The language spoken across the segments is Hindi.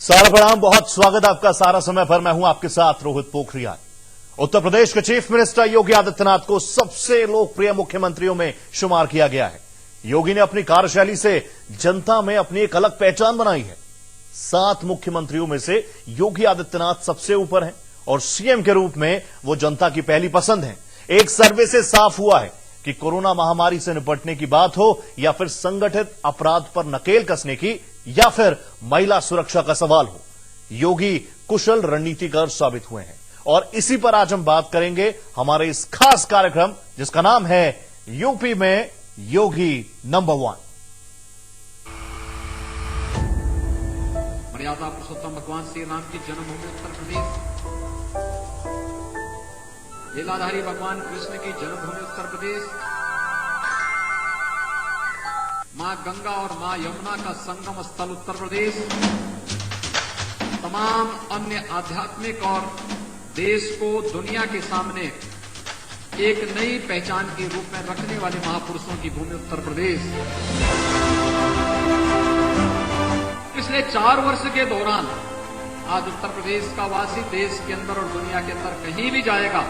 सारा प्रणाम, बहुत स्वागत आपका सारा समय पर। मैं हूं आपके साथ रोहित पोखरियाल। उत्तर प्रदेश के चीफ मिनिस्टर योगी आदित्यनाथ को सबसे लोकप्रिय मुख्यमंत्रियों में शुमार किया गया है। योगी ने अपनी कार्यशैली से जनता में अपनी एक अलग पहचान बनाई है। 7 मुख्यमंत्रियों में से योगी आदित्यनाथ सबसे ऊपर हैं और सीएम के रूप में वो जनता की पहली पसंद है। एक सर्वे से साफ हुआ है कि कोरोना महामारी से निपटने की बात हो या फिर संगठित अपराध पर नकेल कसने की या फिर महिला सुरक्षा का सवाल हो, योगी कुशल रणनीतिकार साबित हुए हैं। और इसी पर आज हम बात करेंगे हमारे इस खास कार्यक्रम जिसका नाम है यूपी में योगी नंबर 1। मर्यादा पुरुषोत्तम भगवान श्री राम की जन्मभूमि उत्तर प्रदेश, लीलाधारी भगवान कृष्ण की जन्मभूमि उत्तर प्रदेश, मां गंगा और मां यमुना का संगम स्थल उत्तर प्रदेश, तमाम अन्य आध्यात्मिक और देश को दुनिया के सामने एक नई पहचान के रूप में रखने वाले महापुरुषों की भूमि उत्तर प्रदेश। पिछले 4 वर्ष के दौरान आज उत्तर प्रदेश का वासी देश के अंदर और दुनिया के अंदर कहीं भी जाएगा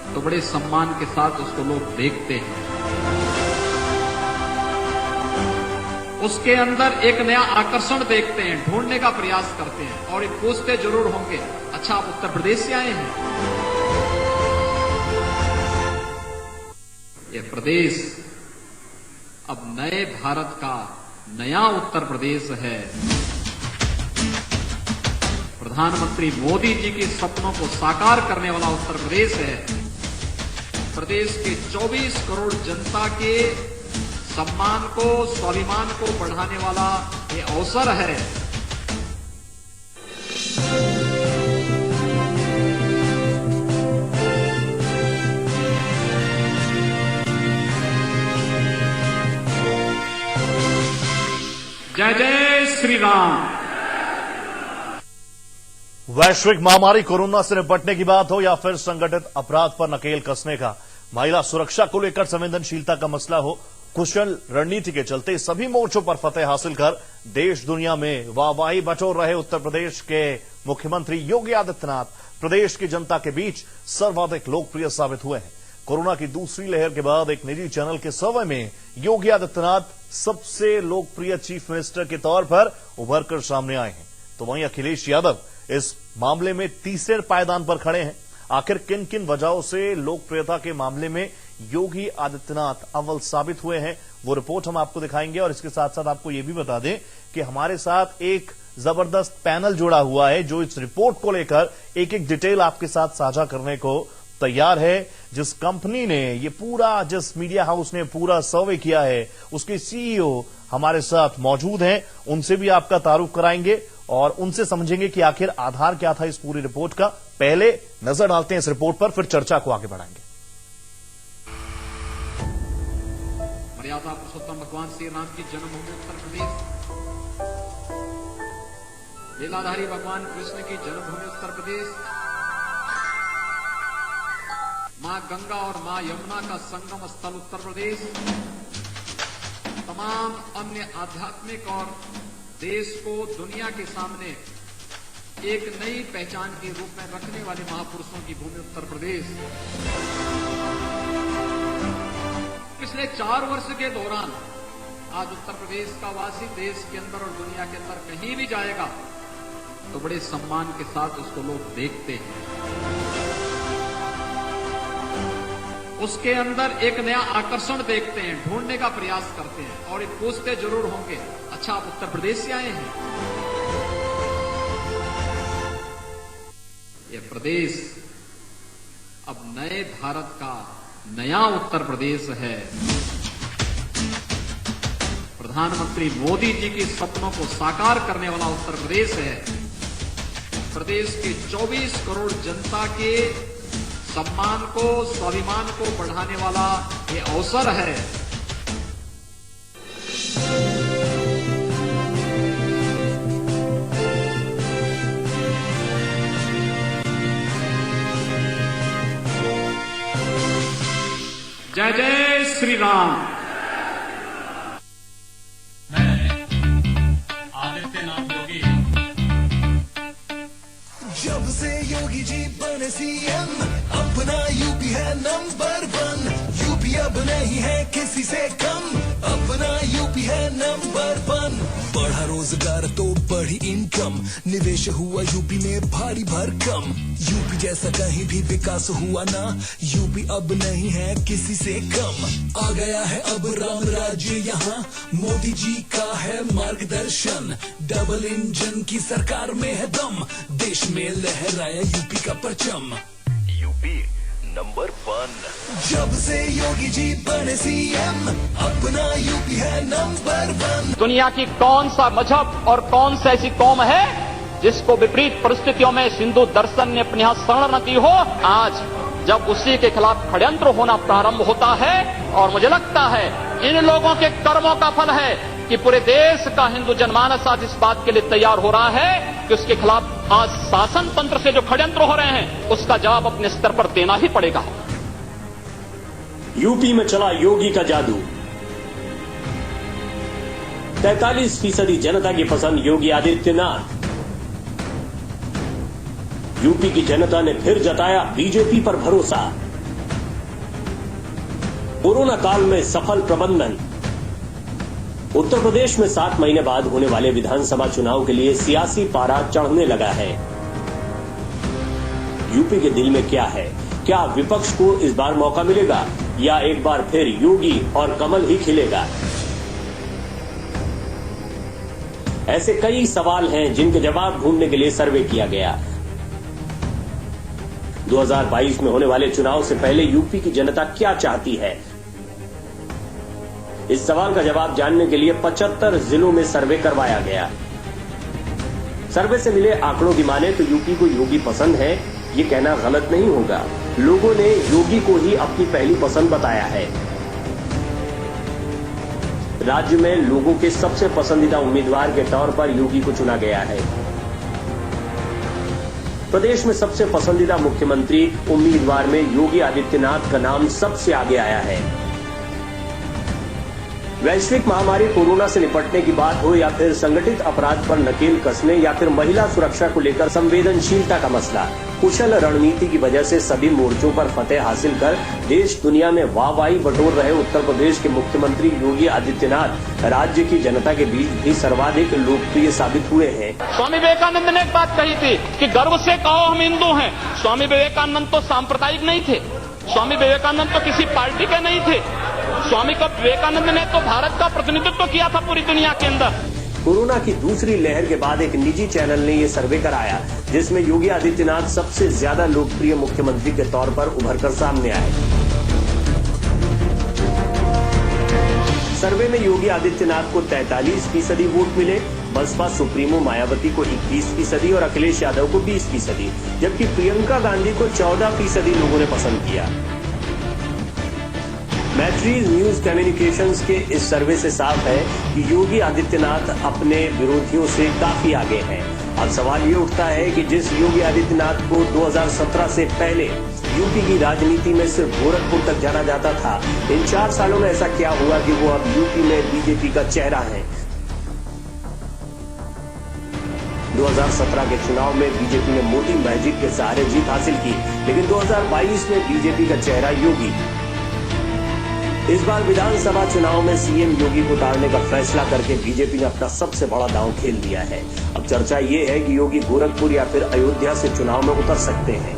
तो बड़े सम्मान के साथ उसको लोग देखते हैं। उसके अंदर एक नया आकर्षण देखते हैं, ढूंढने का प्रयास करते हैं और ये पूछते जरूर होंगे, अच्छा आप उत्तर प्रदेश से आए हैं? ये प्रदेश अब नए भारत का नया उत्तर प्रदेश है। प्रधानमंत्री मोदी जी के सपनों को साकार करने वाला उत्तर प्रदेश है। प्रदेश के 24 करोड़ जनता के सम्मान को, स्वाभिमान को बढ़ाने वाला ये अवसर है। जय जय श्री राम। वैश्विक महामारी कोरोना से निपटने की बात हो या फिर संगठित अपराध पर नकेल कसने का, महिला सुरक्षा को लेकर संवेदनशीलता का मसला हो, कुशल रणनीति के चलते सभी मोर्चों पर फतेह हासिल कर देश दुनिया में वाहवाही बटोर रहे उत्तर प्रदेश के मुख्यमंत्री योगी आदित्यनाथ प्रदेश की जनता के बीच सर्वाधिक लोकप्रिय साबित हुए हैं। कोरोना की दूसरी लहर के बाद एक निजी चैनल के सर्वे में योगी आदित्यनाथ सबसे लोकप्रिय चीफ मिनिस्टर के तौर पर उभर कर सामने आए हैं। तो वहीं अखिलेश यादव इस मामले में तीसरे पायदान पर खड़े हैं। आखिर किन किन वजहों से लोकप्रियता के मामले में योगी आदित्यनाथ अव्वल साबित हुए हैं, वो रिपोर्ट हम आपको दिखाएंगे। और इसके साथ साथ आपको यह भी बता दें कि हमारे साथ एक जबरदस्त पैनल जुड़ा हुआ है जो इस रिपोर्ट को लेकर एक एक डिटेल आपके साथ साझा करने को तैयार है। जिस कंपनी ने ये पूरा, जिस मीडिया हाउस ने पूरा सर्वे किया है, उसके सीईओ हमारे साथ मौजूद हैं। उनसे भी आपका तारुफ कराएंगे और उनसे समझेंगे कि आखिर आधार क्या था इस पूरी रिपोर्ट का। पहले नजर डालते हैं इस रिपोर्ट पर, फिर चर्चा को आगे बढ़ाएंगे। मर्यादा पुरुषोत्तम भगवान श्री राम की जन्मभूमि उत्तर प्रदेश, लीलाधारी भगवान कृष्ण की जन्मभूमि उत्तर प्रदेश, मां गंगा और मां यमुना का संगम स्थल उत्तर प्रदेश, तमाम अन्य आध्यात्मिक और देश को दुनिया के सामने एक नई पहचान के रूप में रखने वाले महापुरुषों की भूमि उत्तर प्रदेश। पिछले 4 वर्ष के दौरान आज उत्तर प्रदेश का वासी देश के अंदर और दुनिया के अंदर कहीं भी जाएगा तो बड़े सम्मान के साथ उसको लोग देखते हैं। उसके अंदर एक नया आकर्षण देखते हैं, ढूंढने का प्रयास करते हैं और ये पूछते जरूर होंगे, अच्छा आप उत्तर प्रदेश से आए हैं? ये प्रदेश अब नए भारत का नया उत्तर प्रदेश है। प्रधानमंत्री मोदी जी के सपनों को साकार करने वाला उत्तर प्रदेश है। प्रदेश के 24 करोड़ जनता के सम्मान को, स्वाभिमान को बढ़ाने वाला ये अवसर है। जय जय श्री राम। मैं आदित्यनाथ योगी योगी जी बने सीएम, अपना यूपी है नंबर 1। यूपी अब नहीं है किसी से कम, अपना यूपी है नंबर 1। बढ़ा रोजगार तो बढ़ी इनकम, निवेश हुआ यूपी में भारी भरकम। यूपी जैसा कहीं भी विकास हुआ ना, यूपी अब नहीं है किसी से कम। आ गया है अब राम राज्य यहाँ, मोदी जी का है मार्गदर्शन। डबल इंजन की सरकार में है दम, देश में लहराया यूपी का परचम। UP number 1। जब से योगी जी बने सीएम, अपना यूपी है नंबर 1। दुनिया की कौन सा मजहब और कौन सा ऐसी कौम है जिसको विपरीत परिस्थितियों में हिंदू दर्शन ने अपने यहां शरण न दी हो। आज जब उसी के खिलाफ षड्यंत्र होना प्रारंभ होता है, और मुझे लगता है इन लोगों के कर्मों का फल है कि पूरे देश का हिंदू जनमानस आज इस बात के लिए तैयार हो रहा है कि उसके खिलाफ आज शासन तंत्र से जो षड्यंत्र हो रहे हैं उसका जवाब अपने स्तर पर देना ही पड़ेगा। यूपी में चला योगी का जादू। 43% जनता की पसंद योगी आदित्यनाथ। यूपी की जनता ने फिर जताया बीजेपी पर भरोसा। कोरोना काल में सफल प्रबंधन। उत्तर प्रदेश में 7 महीने बाद होने वाले विधानसभा चुनाव के लिए सियासी पारा चढ़ने लगा है। यूपी के दिल में क्या है? क्या विपक्ष को इस बार मौका मिलेगा या एक बार फिर योगी और कमल ही खिलेगा? ऐसे कई सवाल हैं जिनके जवाब ढूंढने के लिए सर्वे किया गया। 2022 में होने वाले चुनाव से पहले यूपी की जनता क्या चाहती है? इस सवाल का जवाब जानने के लिए 75 जिलों में सर्वे करवाया गया। सर्वे से मिले आंकड़ों की माने तो यूपी को योगी पसंद है, ये कहना गलत नहीं होगा। लोगों ने योगी को ही अपनी पहली पसंद बताया है। राज्य में लोगों के सबसे पसंदीदा उम्मीदवार के तौर पर योगी को चुना गया है। प्रदेश में सबसे पसंदीदा मुख्यमंत्री उम्मीदवार में योगी आदित्यनाथ का नाम सबसे आगे आया है। वैश्विक महामारी कोरोना से निपटने की बात हो या फिर संगठित अपराध पर नकेल कसने या फिर महिला सुरक्षा को लेकर संवेदनशीलता का मसला, कुशल रणनीति की वजह से सभी मोर्चों पर फतेह हासिल कर देश दुनिया में वाहवाही बटोर रहे उत्तर प्रदेश के मुख्यमंत्री योगी आदित्यनाथ राज्य की जनता के बीच भी सर्वाधिक लोकप्रिय साबित हुए हैं। स्वामी विवेकानंद ने एक बात कही थी कि गर्व से कहो हम हिंदू हैं। स्वामी विवेकानंद तो सांप्रदायिक नहीं थे, स्वामी विवेकानंद तो किसी पार्टी के नहीं थे। स्वामी विवेकानंद ने तो भारत का प्रतिनिधित्व किया था पूरी दुनिया के अंदर। कोरोना की दूसरी लहर के बाद एक निजी चैनल ने यह सर्वे कराया जिसमें योगी आदित्यनाथ सबसे ज्यादा लोकप्रिय मुख्यमंत्री के तौर पर उभरकर सामने आए। सर्वे में योगी आदित्यनाथ को 43% वोट मिले, बसपा सुप्रीमो मायावती को 21% और अखिलेश यादव को 20%, जबकि प्रियंका गांधी को 14% लोगों ने पसंद किया। मैट्रीज न्यूज कम्युनिकेशंस के इस सर्वे से साफ है कि योगी आदित्यनाथ अपने विरोधियों से काफी आगे हैं। अब सवाल ये उठता है कि जिस योगी आदित्यनाथ को 2017 से पहले यूपी की राजनीति में सिर्फ गोरखपुर तक जाना जाता था, इन 4 सालों में ऐसा क्या हुआ कि वो अब यूपी में बीजेपी का चेहरा है? 2017 के चुनाव में बीजेपी ने मोदी मैजिक के सहारे जीत हासिल की, लेकिन 2022 में बीजेपी का चेहरा योगी। इस बार विधानसभा चुनाव में सीएम योगी को उतारने का फैसला करके बीजेपी ने अपना सबसे बड़ा दांव खेल दिया है। अब चर्चा ये है कि योगी गोरखपुर या फिर अयोध्या से चुनाव में उतर सकते हैं।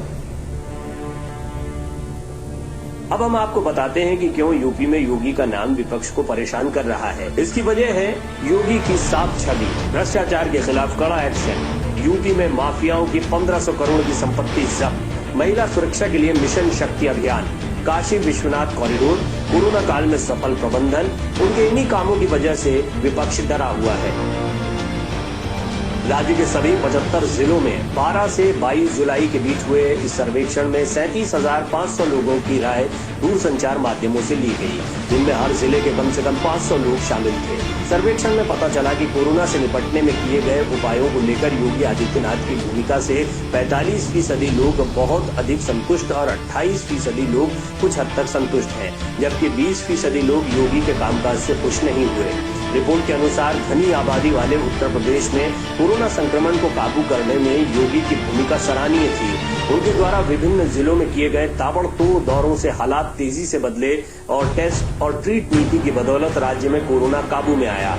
अब हम आपको बताते हैं कि क्यों यूपी में योगी का नाम विपक्ष को परेशान कर रहा है। इसकी वजह है योगी की साफ छवि, भ्रष्टाचार के खिलाफ कड़ा एक्शन, यूपी में माफियाओं की 1500 करोड़ की संपत्ति जब्त, महिला सुरक्षा के लिए मिशन शक्ति अभियान, काशी विश्वनाथ कॉरिडोर, कोरोना काल में सफल प्रबंधन, उनके इन्हीं कामों की वजह से विपक्ष डरा हुआ है। राज्य के सभी 75 जिलों में 12 से 22 जुलाई के बीच हुए इस सर्वेक्षण में 37,500 लोगों की राय दूरसंचार माध्यमों से ली गई, जिनमें हर जिले के कम से कम 500 लोग शामिल थे। सर्वेक्षण में पता चला कि कोरोना से निपटने में किए गए उपायों को लेकर योगी आदित्यनाथ की भूमिका से 45% लोग बहुत अधिक संतुष्ट और 28% लोग कुछ हद तक संतुष्ट हैं, जबकि 20% लोग योगी के कामकाज से खुश नहीं हुए। रिपोर्ट के अनुसार घनी आबादी वाले उत्तर प्रदेश में कोरोना संक्रमण को काबू करने में योगी की भूमिका सराहनीय थी। उनके द्वारा विभिन्न जिलों में किए गए ताबड़तोड़ दौरों से हालात तेजी से बदले और टेस्ट और ट्रीट नीति की बदौलत राज्य में कोरोना काबू में आया।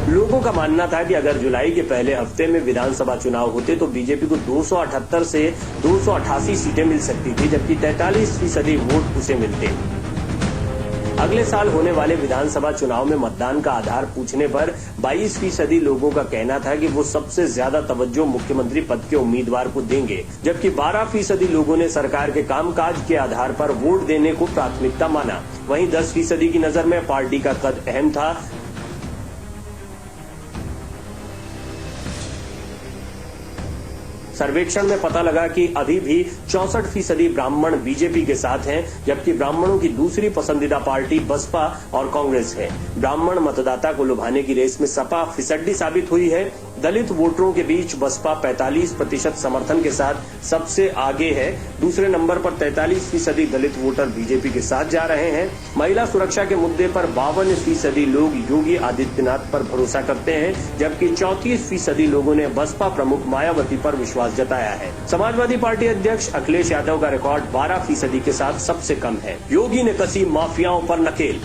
लोगों का मानना था कि अगर जुलाई के पहले हफ्ते में विधानसभा चुनाव होते तो बीजेपी को 278 से 288 सीटें मिल सकती थी, जबकि 43% वोट उसे मिलते। अगले साल होने वाले विधानसभा चुनाव में मतदान का आधार पूछने पर 22% लोगों का कहना था कि वो सबसे ज्यादा तवज्जो मुख्यमंत्री पद के उम्मीदवार को देंगे, जबकि 12% लोगों ने सरकार के कामकाज के आधार पर वोट देने को प्राथमिकता माना। वहीं 10% की नजर में पार्टी का कद अहम था। सर्वेक्षण में पता लगा कि अभी भी 64% ब्राह्मण बीजेपी के साथ हैं, जबकि ब्राह्मणों की दूसरी पसंदीदा पार्टी बसपा और कांग्रेस है। ब्राह्मण मतदाता को लुभाने की रेस में सपा फिसड्डी साबित हुई है। दलित वोटरों के बीच बसपा 45% समर्थन के साथ सबसे आगे है। दूसरे नंबर पर 43% दलित वोटर बीजेपी के साथ जा रहे हैं। महिला सुरक्षा के मुद्दे पर 52% लोग योगी आदित्यनाथ पर भरोसा करते हैं, जबकि 34% लोगों ने बसपा प्रमुख मायावती पर विश्वास जताया है। समाजवादी पार्टी अध्यक्ष अखिलेश यादव का रिकॉर्ड 12% के साथ सबसे कम है। योगी ने कसी माफियाओं पर नकेल।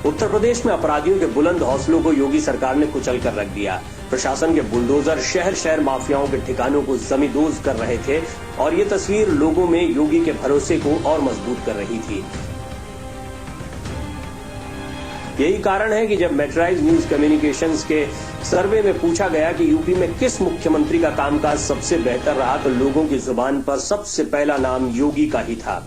उत्तर प्रदेश में अपराधियों के बुलंद हौसलों को योगी सरकार ने कुचल कर रख दिया। प्रशासन के बुलडोजर शहर शहर माफियाओं के ठिकानों को जमींदोज कर रहे थे और ये तस्वीर लोगों में योगी के भरोसे को और मजबूत कर रही थी। यही कारण है कि जब मेट्राइज न्यूज कम्युनिकेशंस के सर्वे में पूछा गया कि यूपी में किस मुख्यमंत्री का कामकाज सबसे बेहतर रहा, तो लोगों की जुबान पर सबसे पहला नाम योगी का ही था।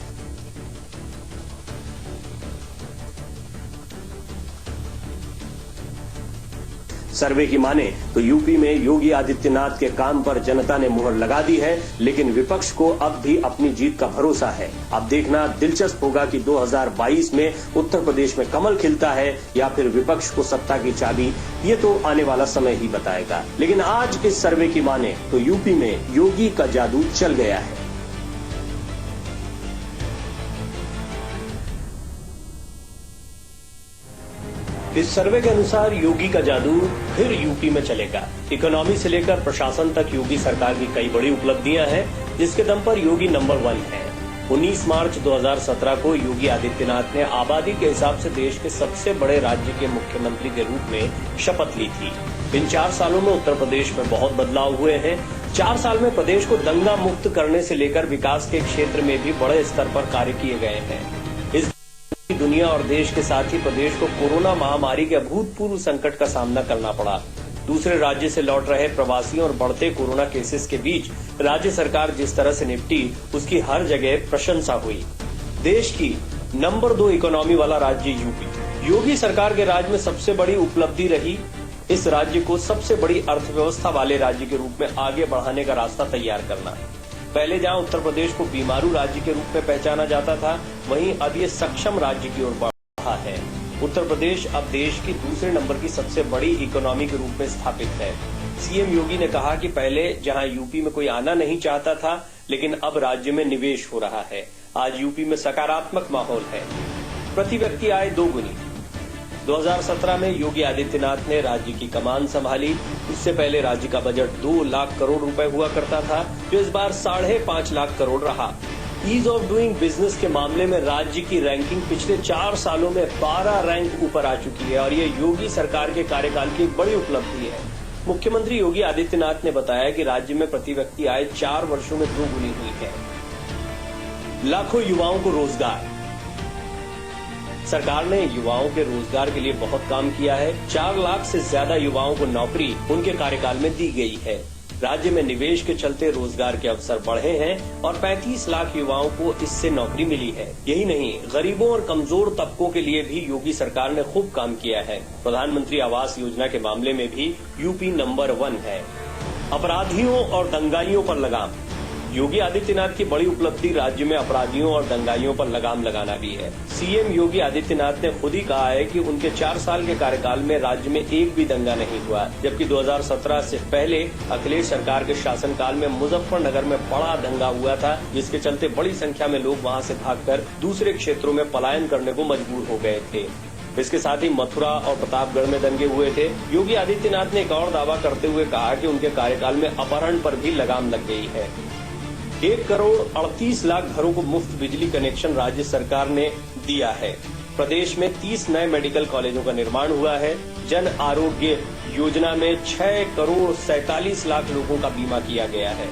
सर्वे की माने तो यूपी में योगी आदित्यनाथ के काम पर जनता ने मुहर लगा दी है, लेकिन विपक्ष को अब भी अपनी जीत का भरोसा है। अब देखना दिलचस्प होगा कि 2022 में उत्तर प्रदेश में कमल खिलता है या फिर विपक्ष को सत्ता की चाबी, ये तो आने वाला समय ही बताएगा। लेकिन आज इस सर्वे की माने तो यूपी में योगी का जादू चल गया है। इस सर्वे के अनुसार योगी का जादू फिर यूपी में चलेगा। इकोनॉमी से लेकर प्रशासन तक योगी सरकार की कई बड़ी उपलब्धियां हैं, जिसके दम पर योगी नंबर 1 है। 19 मार्च 2017 को योगी आदित्यनाथ ने आबादी के हिसाब से देश के सबसे बड़े राज्य के मुख्यमंत्री के रूप में शपथ ली थी। इन 4 सालों में उत्तर प्रदेश में बहुत बदलाव हुए हैं। 4 साल में प्रदेश को दंगा मुक्त करने से लेकर विकास के क्षेत्र में भी बड़े स्तर पर कार्य किए गए हैं। इस दुनिया और देश के साथ ही प्रदेश को कोरोना महामारी के अभूतपूर्व संकट का सामना करना पड़ा। दूसरे राज्य से लौट रहे प्रवासियों और बढ़ते कोरोना केसेस के बीच राज्य सरकार जिस तरह से निपटी, उसकी हर जगह प्रशंसा हुई। देश की नंबर 2 इकोनॉमी वाला राज्य यूपी। योगी सरकार के राज में सबसे बड़ी उपलब्धि रही इस राज्य को सबसे बड़ी अर्थव्यवस्था वाले राज्य के रूप में आगे बढ़ाने का रास्ता तैयार करना। पहले जहां उत्तर प्रदेश को बीमारू राज्य के रूप में पहचाना जाता था, वहीं अब ये सक्षम राज्य की ओर बढ़ रहा है। उत्तर प्रदेश अब देश की दूसरे नंबर की सबसे बड़ी इकोनॉमी के रूप में स्थापित है। सीएम योगी ने कहा कि पहले जहां यूपी में कोई आना नहीं चाहता था, लेकिन अब राज्य में निवेश हो रहा है। आज यूपी में सकारात्मक माहौल है। प्रति व्यक्ति आय 2 गुनी। 2017 में योगी आदित्यनाथ ने राज्य की कमान संभाली। उससे पहले राज्य का बजट 2 लाख करोड़ रुपए हुआ करता था, जो इस बार 5.5 लाख करोड़ रहा। ईज ऑफ डूइंग बिजनेस के मामले में राज्य की रैंकिंग पिछले 4 सालों में 12 रैंक ऊपर आ चुकी है और ये योगी सरकार के कार्यकाल की बड़ी उपलब्धि है। मुख्यमंत्री योगी आदित्यनाथ ने बताया कि राज्य में प्रति व्यक्ति आय 4 वर्षों में 2 गुनी हुई है। लाखों युवाओं को रोजगार। सरकार ने युवाओं के रोजगार के लिए बहुत काम किया है। 4 लाख से ज्यादा युवाओं को नौकरी उनके कार्यकाल में दी गई है। राज्य में निवेश के चलते रोजगार के अवसर बढ़े हैं और 35 लाख युवाओं को इससे नौकरी मिली है। यही नहीं, गरीबों और कमजोर तबकों के लिए भी योगी सरकार ने खूब काम किया है। प्रधानमंत्री आवास योजना के मामले में भी यूपी नंबर 1 है। अपराधियों और दंगाइयों पर लगाम। योगी आदित्यनाथ की बड़ी उपलब्धि राज्य में अपराधियों और दंगाइयों पर लगाम लगाना भी है। सीएम योगी आदित्यनाथ ने खुद ही कहा है कि उनके 4 साल के कार्यकाल में राज्य में एक भी दंगा नहीं हुआ, जबकि 2017 से पहले अखिलेश सरकार के शासनकाल में मुजफ्फरनगर में बड़ा दंगा हुआ था, जिसके चलते बड़ी संख्या में लोग वहां से भागकर दूसरे क्षेत्रों में पलायन करने को मजबूर हो गए थे। इसके साथ ही मथुरा और प्रतापगढ़ में दंगे हुए थे। योगी आदित्यनाथ ने एक और दावा करते हुए कहा कि उनके कार्यकाल में अपहरण पर भी लगाम लग गई है। 1 करोड़ 38 लाख घरों को मुफ्त बिजली कनेक्शन राज्य सरकार ने दिया है। प्रदेश में 30 नए मेडिकल कॉलेजों का निर्माण हुआ है। जन आरोग्य योजना में 6 करोड़ 47 लाख लोगों का बीमा किया गया है।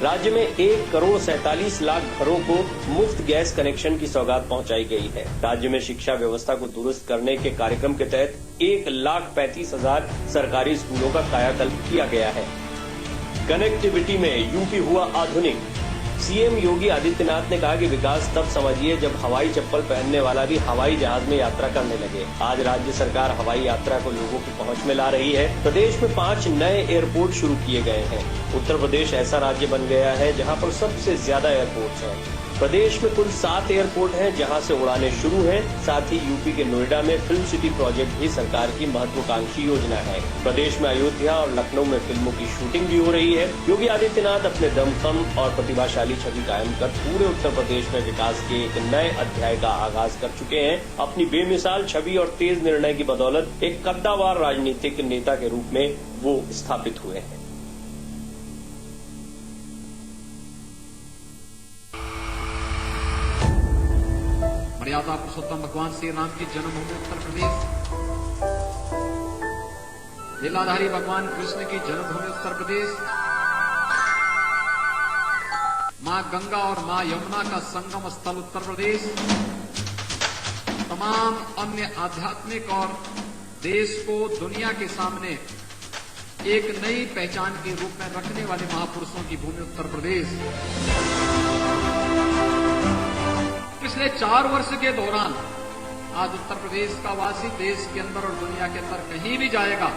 राज्य में 1 करोड़ 47 लाख घरों को मुफ्त गैस कनेक्शन की सौगात पहुंचाई गई है। राज्य में शिक्षा व्यवस्था को दुरुस्त करने के कार्यक्रम के तहत 1,35,000 सरकारी स्कूलों का कायाकल्प किया गया है। कनेक्टिविटी में यूपी हुआ आधुनिक। सीएम योगी आदित्यनाथ ने कहा कि विकास तब समझिए जब हवाई चप्पल पहनने वाला भी हवाई जहाज में यात्रा करने लगे। आज राज्य सरकार हवाई यात्रा को लोगों की पहुंच में ला रही है। प्रदेश में 5 नए एयरपोर्ट शुरू किए गए हैं। उत्तर प्रदेश ऐसा राज्य बन गया है जहां पर सबसे ज्यादा एयरपोर्ट्स हैं। प्रदेश में कुल 7 एयरपोर्ट हैं जहां से उड़ानें शुरू हैं। साथ ही यूपी के नोएडा में फिल्म सिटी प्रोजेक्ट भी सरकार की महत्वाकांक्षी योजना है। प्रदेश में अयोध्या और लखनऊ में फिल्मों की शूटिंग भी हो रही है। योगी आदित्यनाथ अपने दमखम और प्रतिभाशाली छवि कायम कर पूरे उत्तर प्रदेश में विकास के एक नए अध्याय का आगाज कर चुके हैं। अपनी बेमिसाल छवि और तेज निर्णय की बदौलत एक कद्दावार राजनीतिक नेता के रूप में वो स्थापित हुए हैं। मर्यादा पुरुषोत्तम भगवान श्री राम की जन्मभूमि उत्तर प्रदेश, लीलाधारी भगवान कृष्ण की जन्मभूमि उत्तर प्रदेश, मां गंगा और मां यमुना का संगम स्थल उत्तर प्रदेश, तमाम अन्य आध्यात्मिक और देश को दुनिया के सामने एक नई पहचान के रूप में रखने वाले महापुरुषों की भूमि उत्तर प्रदेश। पिछले 4 वर्ष के दौरान आज उत्तर प्रदेश का वासी देश के अंदर और दुनिया के अंदर कहीं भी जाएगा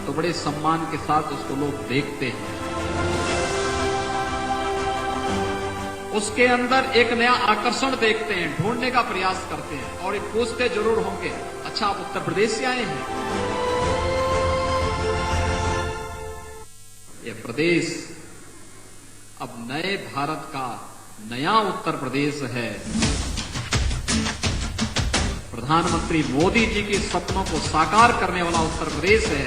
तो बड़े सम्मान के साथ उसको लोग देखते हैं। उसके अंदर एक नया आकर्षण देखते हैं, ढूंढने का प्रयास करते हैं और एक पूछते जरूर होंगे, अच्छा आप उत्तर प्रदेश से आए हैं? ये प्रदेश अब नए भारत का नया उत्तर प्रदेश है। प्रधानमंत्री मोदी जी के सपनों को साकार करने वाला उत्तर प्रदेश है।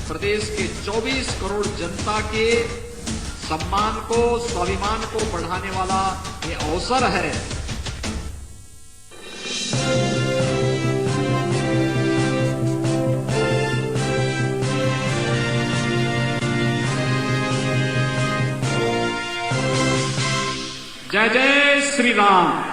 प्रदेश के 24 करोड़ जनता के सम्मान को, स्वाभिमान को बढ़ाने वाला ये अवसर है। जय जय श्री राम।